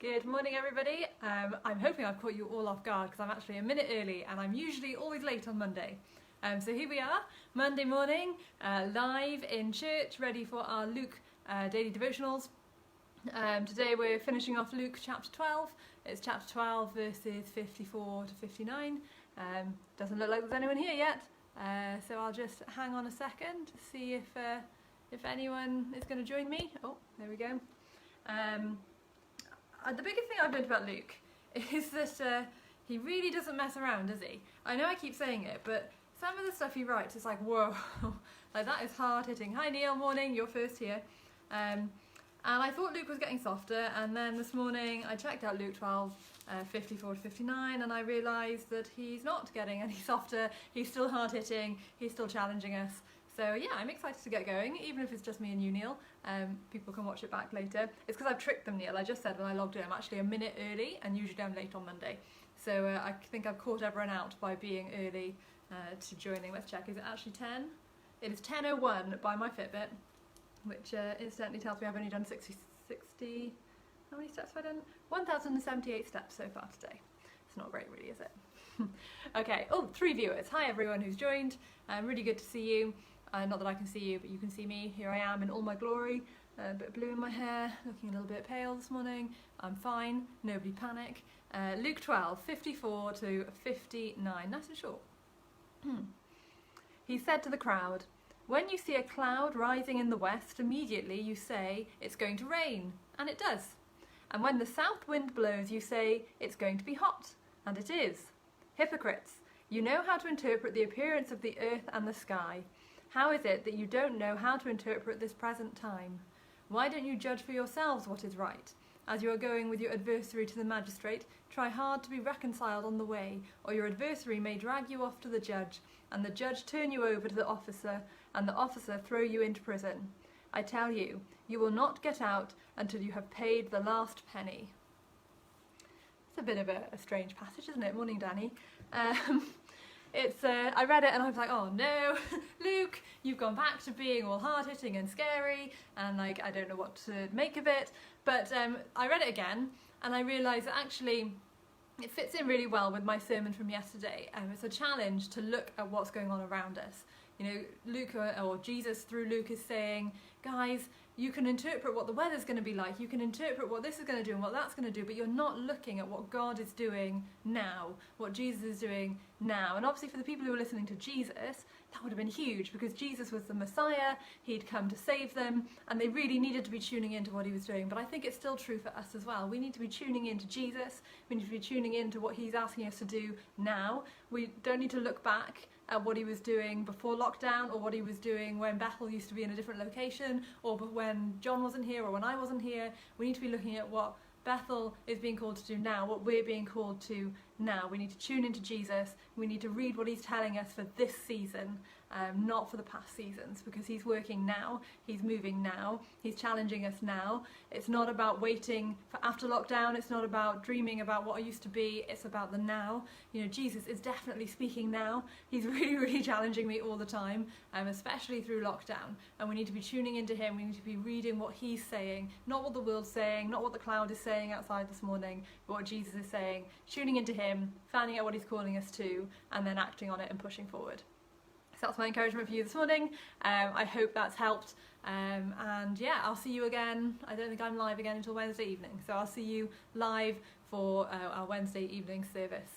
Good morning everybody. I'm hoping I've caught you all off guard because I'm actually a minute early and I'm usually always late on Monday. So here we are, Monday morning, live in church, ready for our Luke daily devotionals. Today we're finishing off Luke chapter 12. It's chapter 12 verses 54 to 59. Doesn't look like there's anyone here yet, so I'll just hang on a second to see if anyone is going to join me. Oh, there we go. The biggest thing I've learned about Luke is that he really doesn't mess around, does he? I know I keep saying it, but some of the stuff he writes is like, whoa, like that is hard hitting. Hi Neil, morning, you're first here. And I thought Luke was getting softer, and then this morning I checked out Luke 12, 54 to 59, and I realised that he's not getting any softer. He's still hard hitting, he's still challenging us. So yeah, I'm excited to get going, even if it's just me and you, Neil. People can watch it back later. It's because I've tricked them, Neil. I just said when I logged in, I'm actually a minute early, and usually I'm late on Monday. So I think I've caught everyone out by being early to joining. Let's check, is it actually 10? It is 10:01 by my Fitbit, which instantly tells me I've only done 60, how many steps have I done? 1,078 steps so far today. It's not great really, is it? Okay, oh, 3 viewers. Hi everyone who's joined. Really good to see you. Not that I can see you, but you can see me. Here I am in all my glory. A bit of blue in my hair, looking a little bit pale this morning. I'm fine, nobody panic. Luke 12, 54 to 59, nice and short. He said to the crowd, "When you see a cloud rising in the west, immediately you say, 'It's going to rain,' and it does. And when the south wind blows, you say, 'It's going to be hot,' and it is. Hypocrites, you know how to interpret the appearance of the earth and the sky. How is it that you don't know how to interpret this present time? Why don't you judge for yourselves what is right? As you are going with your adversary to the magistrate, try hard to be reconciled on the way, or your adversary may drag you off to the judge, and the judge turn you over to the officer, and the officer throw you into prison. I tell you, you will not get out until you have paid the last penny." It's a bit of a strange passage, isn't it? Morning, Danny. I read it and I was like, oh no, Luke, you've gone back to being all hard-hitting and scary, and like I don't know what to make of it. But I read it again and I realised that actually it fits in really well with my sermon from yesterday. It's a challenge to look at what's going on around us. You know, Luke, or Jesus through Luke, is saying, guys, you can interpret what the weather's going to be like, you can interpret what this is going to do and what that's going to do, but you're not looking at what God is doing now, what Jesus is doing now. And obviously for the people who were listening to Jesus, that would have been huge, because Jesus was the Messiah, he'd come to save them, and they really needed to be tuning into what he was doing. But I think it's still true for us as well. We need to be tuning into Jesus, we need to be tuning into what he's asking us to do now. We don't need to look back at what he was doing before lockdown, or what he was doing when Bethel used to be in a different location, or when John wasn't here, or when I wasn't here. We need to be looking at what Bethel is being called to do now, what we're being called to now. We need to tune into Jesus, we need to read what he's telling us for this season, not for the past seasons, because he's working now, he's moving now, he's challenging us now. It's not about waiting for after lockdown, it's not about dreaming about what I used to be, it's about the now. You know, Jesus is definitely speaking now. He's really challenging me all the time, especially through lockdown, and we need to be tuning into him. We need to be reading what he's saying, not what the world's saying, not what the cloud is saying outside this morning, but what Jesus is saying, tuning into him, finding out what he's calling us to, and then acting on it and pushing forward. So that's my encouragement for you this morning. I hope that's helped, and yeah, I'll see you again. I don't think I'm live again until Wednesday evening, so I'll see you live for our Wednesday evening service.